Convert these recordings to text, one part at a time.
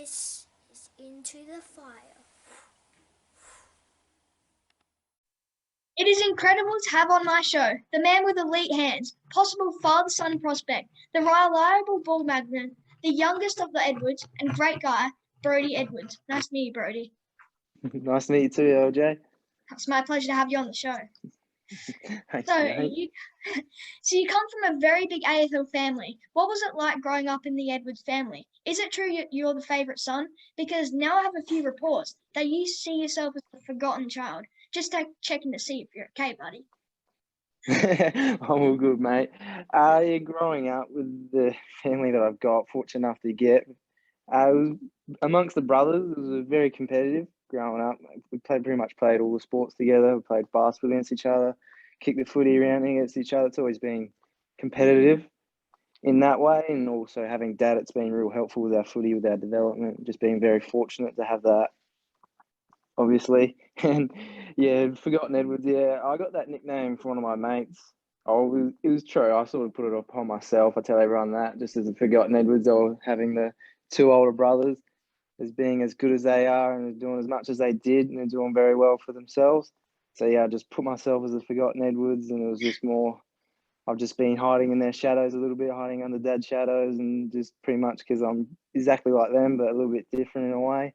This is Into the Fire. It is incredible to have on my show the man with elite hands, possible father-son prospect, the reliable ball magnet, the youngest of the Edwards, and great guy, Brodie Edwards. Nice to meet you, Brodie. Nice to meet you too, LJ. It's my pleasure to have you on the show. Thanks, So mate. you come from a very big AFL family. What was it like growing up in the Edwards family? Is it true you're the favourite son? Because now I have a few reports that you see yourself as the forgotten child. Just checking to see if you're okay, buddy. I'm all good, mate. Growing up with the family that I've got, fortunate enough to get, was amongst the brothers. It was very competitive growing up. We pretty much played all the sports together. We played basketball against each other, kicked the footy around against each other. It's always been competitive in that way, and also having dad, it's been real helpful with our footy, with our development. Just being very fortunate to have that, obviously. And yeah, Forgotten Edwards. Yeah, I got that nickname from one of my mates. It was true. I sort of put it upon myself. I tell everyone that, just as a Forgotten Edwards, or having the two older brothers as being as good as they are and doing as much as they did, and they're doing very well for themselves. So yeah, I just put myself as a Forgotten Edwards, and it was just more, I've just been hiding in their shadows a little bit, hiding under dad's shadows, and just pretty much because I'm exactly like them, but a little bit different in a way.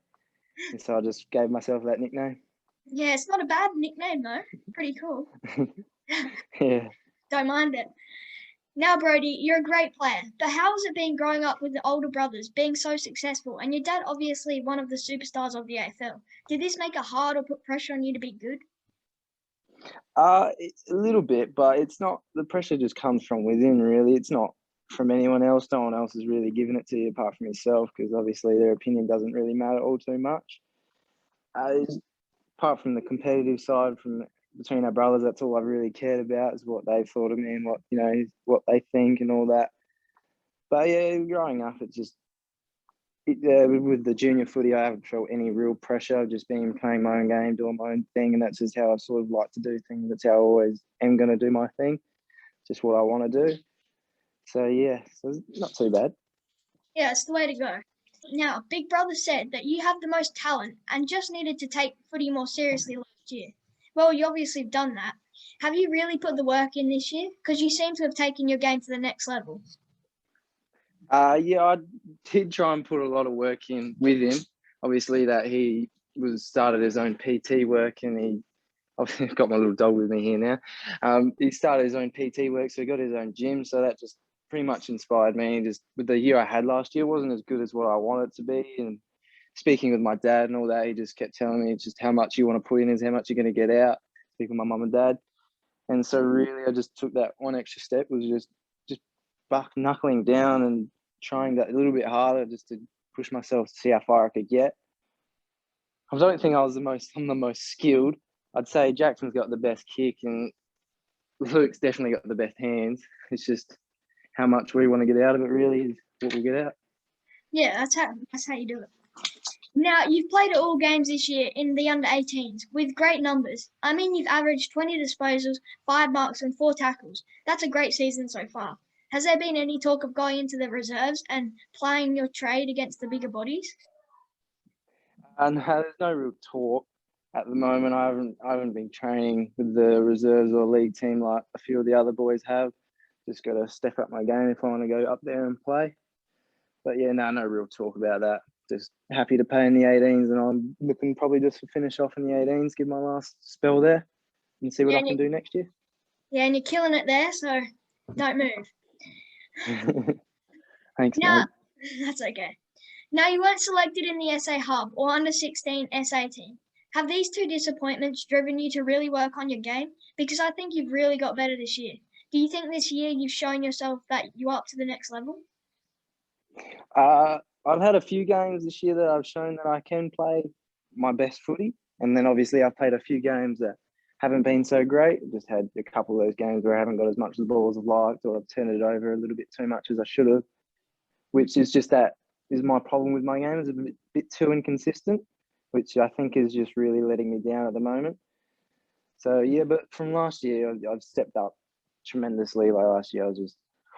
And so I just gave myself that nickname. Yeah, it's not a bad nickname though. Pretty cool. Yeah. Don't mind it. Now, Brodie, you're a great player, but how has it been growing up with the older brothers being so successful, and your dad obviously one of the superstars of the AFL? Did this make it hard or put pressure on you to be good? A little bit, but it's not, the pressure just comes from within, really. It's not from anyone else. No one else is really giving it to you apart from yourself, because obviously their opinion doesn't really matter all too much. Apart from the competitive side from between our brothers, that's all I've really cared about, is what they've thought of me and what they think and all that. But yeah, growing up, it's just with the junior footy, I haven't felt any real pressure. I've just been playing my own game, doing my own thing, and that's just how I sort of like to do things. That's how I always am going to do my thing. Just what I want to do. So yeah, so it's not too bad. Yeah, it's the way to go. Now, Big Brother said that you have the most talent and just needed to take footy more seriously last year. Well, you obviously have done that. Have you really put the work in this year? Because you seem to have taken your game to the next level. Yeah, I did try and put a lot of work in with him. Obviously, that he started his own PT work, and I've got my little dog with me here now. He started his own PT work, so he got his own gym. So that just pretty much inspired me. Just with the year I had last year, wasn't as good as what I wanted it to be. And speaking with my dad and all that, he just kept telling me just how much you want to put in is how much you're going to get out. Speaking with my mum and dad. And so really, I just took that one extra step, was just buck knuckling down and trying that a little bit harder, just to push myself to see how far I could get. I don't think I'm the most skilled. I'd say Jackson's got the best kick and Luke's definitely got the best hands. It's just how much we want to get out of it, really, is what we'll get out. Yeah, that's how you do it. Now, you've played at all games this year in the under-18s with great numbers. I mean, you've averaged 20 disposals, 5 marks and 4 tackles. That's a great season so far. Has there been any talk of going into the reserves and playing your trade against the bigger bodies? And there's no real talk at the moment. I haven't been training with the reserves or league team like a few of the other boys have. Just got to step up my game if I want to go up there and play. But yeah, no real talk about that. Just happy to play in the 18s, and I'm looking probably just to finish off in the 18s, give my last spell there, and see what I can do next year. Yeah, and you're killing it there, so don't move. Thanks, now, mate. That's okay. Now, you weren't selected in the SA Hub or under-16 SA team. Have these two disappointments driven you to really work on your game? Because I think you've really got better this year. Do you think this year you've shown yourself that you're up to the next level? I've had a few games this year that I've shown that I can play my best footy. And then obviously I've played a few games that haven't been so great. Just had a couple of those games where I haven't got as much of the ball as I've liked, or I've turned it over a little bit too much as I should have, which is just that is my problem with my game, is a bit too inconsistent, which I think is just really letting me down at the moment. So yeah, but from last year, I've stepped up tremendously. Like last year,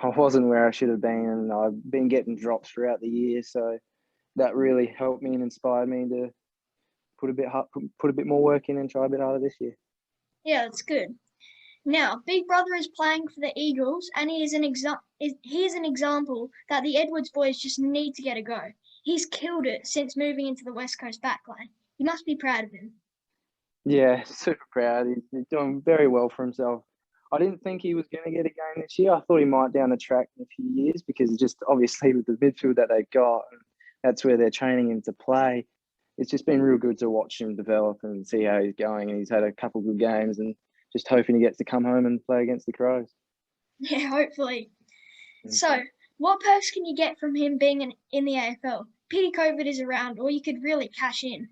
I wasn't where I should have been, and I've been getting drops throughout the year. So that really helped me and inspired me to put a bit more work in and try a bit harder this year. Yeah, that's good. Now, Big Brother is playing for the Eagles, and he is an example that the Edwards boys just need to get a go. He's killed it since moving into the West Coast backline. You must be proud of him. Yeah, super proud. He's doing very well for himself. I didn't think he was going to get a game this year. I thought he might down the track in a few years because just obviously with the midfield that they've got, that's where they're training him to play. It's just been real good to watch him develop and see how he's going. And he's had a couple good games and just hoping he gets to come home and play against the Crows. Yeah, hopefully. So, what perks can you get from him being in the AFL? Pity COVID is around, or you could really cash in.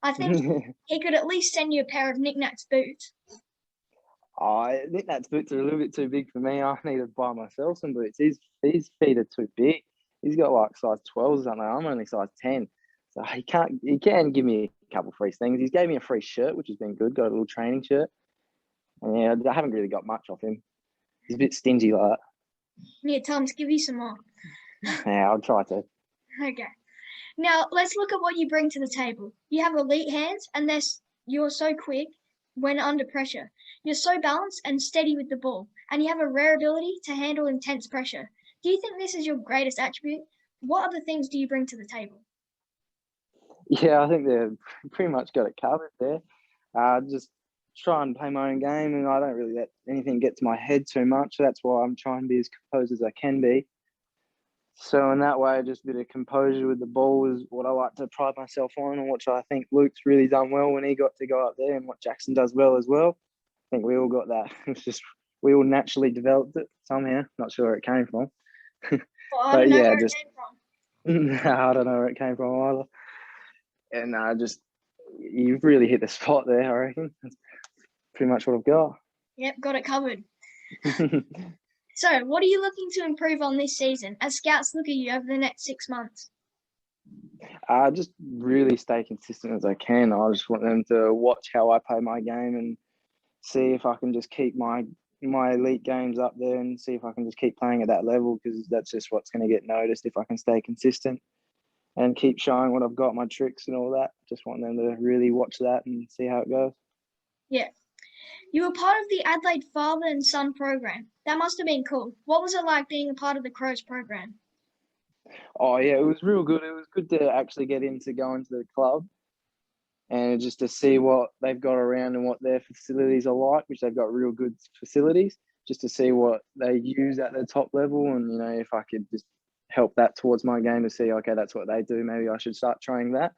I think he could at least send you a pair of Knick-Knacks boots. Knick-Knacks boots are a little bit too big for me. I need to buy myself some boots. His feet are too big. He's got like size 12 or something. I'm only size 10. So he can give me a couple free things. He's gave me a free shirt, which has been good. Got a little training shirt. And yeah, I haven't really got much off him. He's a bit stingy like that. Yeah, tell him to give you some more. Yeah, I'll try to. Okay. Now, let's look at what you bring to the table. You have elite hands, and you're so quick when under pressure. You're so balanced and steady with the ball, and you have a rare ability to handle intense pressure. Do you think this is your greatest attribute? What other things do you bring to the table? Yeah, I think they've pretty much got it covered there. Just try and play my own game, and I don't really let anything get to my head too much. So that's why I'm trying to be as composed as I can be. So in that way, just a bit of composure with the ball is what I like to pride myself on, and which I think Luke's really done well when he got to go up there, and what Jackson does well as well. I think we all got that. It's just we all naturally developed it somehow. Not sure where it came from. Well, I don't know where it came from. I don't know where it came from either. And you've really hit the spot there, I reckon. That's pretty much what I've got. Yep, got it covered. So, what are you looking to improve on this season as scouts look at you over the next 6 months? Just really stay consistent as I can. I just want them to watch how I play my game and see if I can just keep my elite games up there and see if I can just keep playing at that level, because that's just what's going to get noticed if I can stay consistent and keep showing what I've got, my tricks and all that. Just want them to really watch that and see how it goes. Yeah. You were part of the Adelaide Father and Son program. That must have been cool. What was it like being a part of the Crows program? Oh, yeah, it was real good. It was good to actually get into going to the club and just to see what they've got around and what their facilities are like, which they've got real good facilities, just to see what they use at the top level. And, if I could just help that towards my game to see, okay, that's what they do. Maybe I should start trying that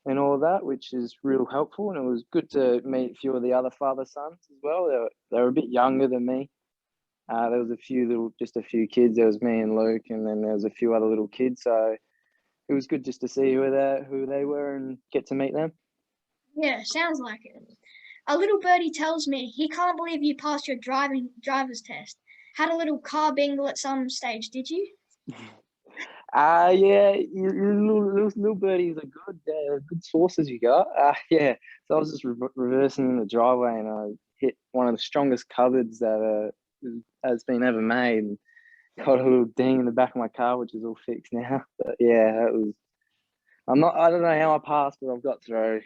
and all of that, which is real helpful. And it was good to meet a few of the other father-sons as well. They were a bit younger than me. There was a few kids. There was me and Luke, and then there was a few other little kids. So it was good just to see who they were and get to meet them. Yeah, sounds like it. A little birdie tells me he can't believe you passed your driver's test. Had a little car bingle at some stage, did you? Yeah, your little birdies are good sources you got. Yeah, so I was just reversing in the driveway and I hit one of the strongest cupboards that has been ever made. And got a little ding in the back of my car, which is all fixed now. But yeah, that was. I don't know how I passed, but I've got through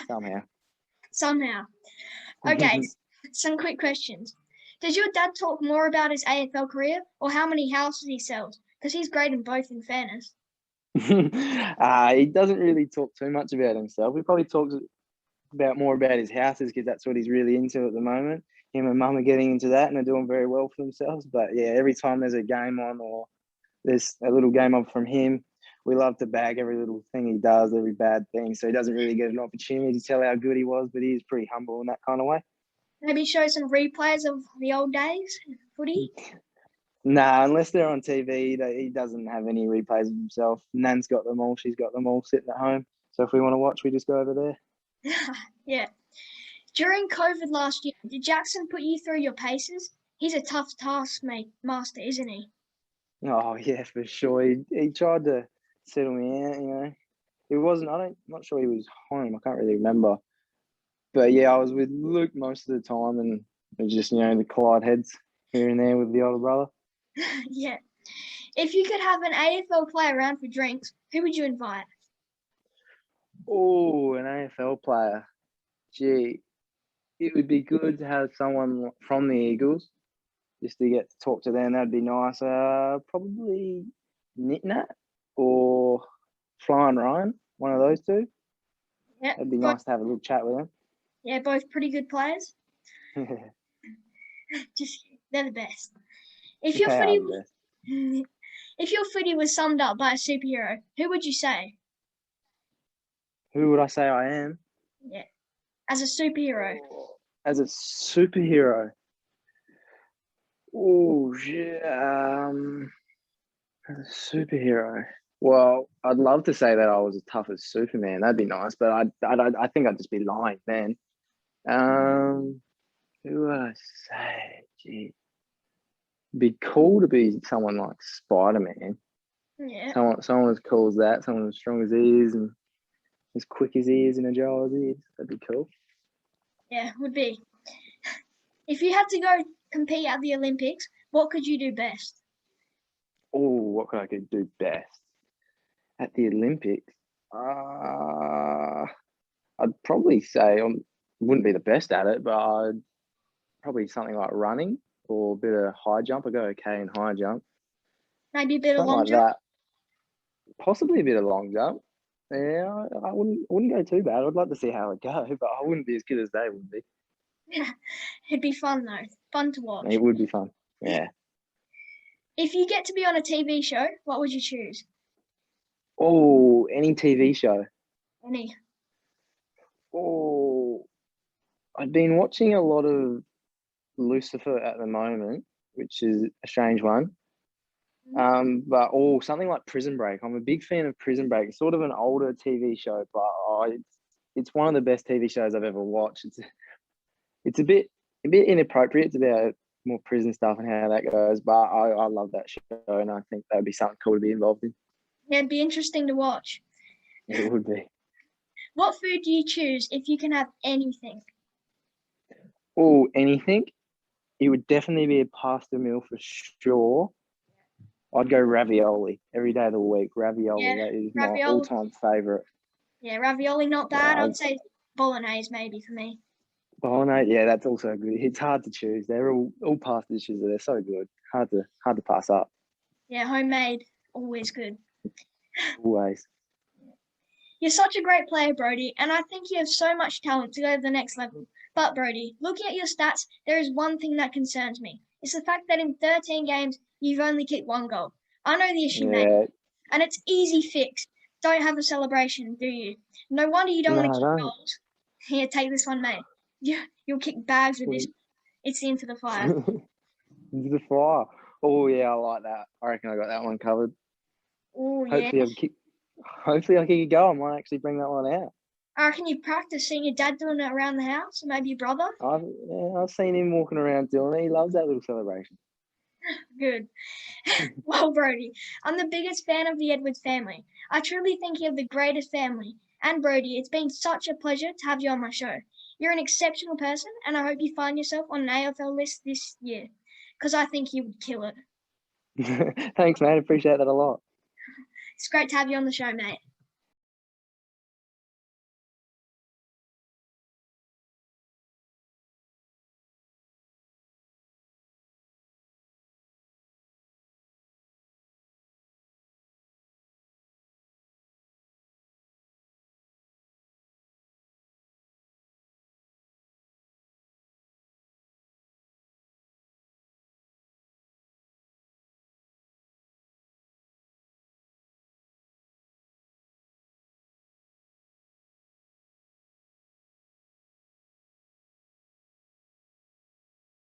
somehow. Okay, some quick questions. Does your dad talk more about his AFL career or how many houses he sells? Because he's great in both, in fairness. He doesn't really talk too much about himself. He probably talks more about his houses because that's what he's really into at the moment. Him and Mum are getting into that and they're doing very well for themselves. But yeah, every time there's a game on or there's a little game on from him, we love to bag every little thing he does, every bad thing. So he doesn't really get an opportunity to tell how good he was, but he is pretty humble in that kind of way. Maybe show some replays of the old days, footy? Nah, unless they're on TV, he doesn't have any replays of himself. Nan's got them all. She's got them all sitting at home. So if we want to watch, we just go over there. Yeah. During COVID last year, did Jackson put you through your paces? He's a tough taskmaster, isn't he? Oh, yeah, for sure. He tried to settle me out, It wasn't, not sure he was home. I can't really remember. But yeah, I was with Luke most of the time and it was just, the collide heads here and there with the older brother. Yeah. If you could have an AFL player around for drinks, who would you invite? Oh, an AFL player. Gee, it would be good to have someone from the Eagles just to get to talk to them. That'd be nice. Probably Nitnat or Flying Ryan, one of those two. Yeah, It'd be nice to have a little chat with yeah, both pretty good players. them. Just they're the best. If your They are footy, the best. if your footy was summed up by a superhero, who would you say? Who would I say I am? Yeah, as a superhero. As a superhero. Oh, shit. As a superhero. Well, I'd love to say that I was as tough as Superman. That'd be nice, but I think I'd just be lying then. Who would I say? Gee. It'd be cool to be someone like Spider-Man. Yeah, Someone as cool as that, someone as strong as he is and as quick as he is and agile as he is. That'd be cool. yeah, would be. If you had to go compete at the Olympics, what could you do best? Oh, what could I do best at the Olympics? I'd probably say I wouldn't be the best at it, but I'd probably something like running or a bit of high jump. I go okay in high jump, Maybe a bit of something long like jump. that. Possibly a bit of long jump. Yeah, I wouldn't go too bad. I'd like to see how it goes, but I wouldn't be as good as they would be. Yeah, it'd be fun though. Fun to watch. It would be fun. Yeah. If you get to be on a TV show, what would you choose? Oh, any TV show. Any? Oh, I've been watching a lot of Lucifer at the moment, which is a strange one. But something like Prison Break. I'm a big fan of Prison Break. It's sort of an older TV show, but it's one of the best TV shows I've ever watched. It's a bit inappropriate. It's about more prison stuff and how that goes, but I love that show, and I think that would be something cool to be involved in. Yeah, it'd be interesting to watch. It would be. What food do you choose if you can have anything? Oh, anything? It would definitely be a pasta meal for sure. I'd go ravioli every day of the week. Ravioli, Yeah, that is my ravioli. all-time favourite. Yeah, ravioli not bad. Yeah, I'd say bolognese maybe for me. bolognese, yeah, that's also good. It's hard to choose. They're all pasta dishes. They're so good. Hard to pass up. Yeah, homemade, always good. Always. You're such a great player, Brodie, and I think you have so much talent to go to the next level. But, Brodie, looking at your stats, there is one thing that concerns me. It's the fact that in 13 games, you've only kicked 1 goal. I know the issue, mate, Yeah. and it's easy fix. Don't have a celebration, do you? No wonder you don't No, want to I kick don't. goals. Here, take this one, mate. You'll kick bags with this. It's into the fire. Into the fire. Oh yeah, I like that. I reckon I got that one covered. Oh, yeah. Hopefully I kick a goal. I might actually bring that one out. I reckon you practice seeing your dad doing it around the house, or maybe your brother. I've seen him walking around doing it. He loves that little celebration. Good. Well, Brodie, I'm the biggest fan of the Edwards family. I truly think you have the greatest family. And Brodie, it's been such a pleasure to have you on my show. You're an exceptional person, and I hope you find yourself on an AFL list this year, because I think you would kill it. Thanks, mate. Appreciate that a lot. It's great to have you on the show, mate.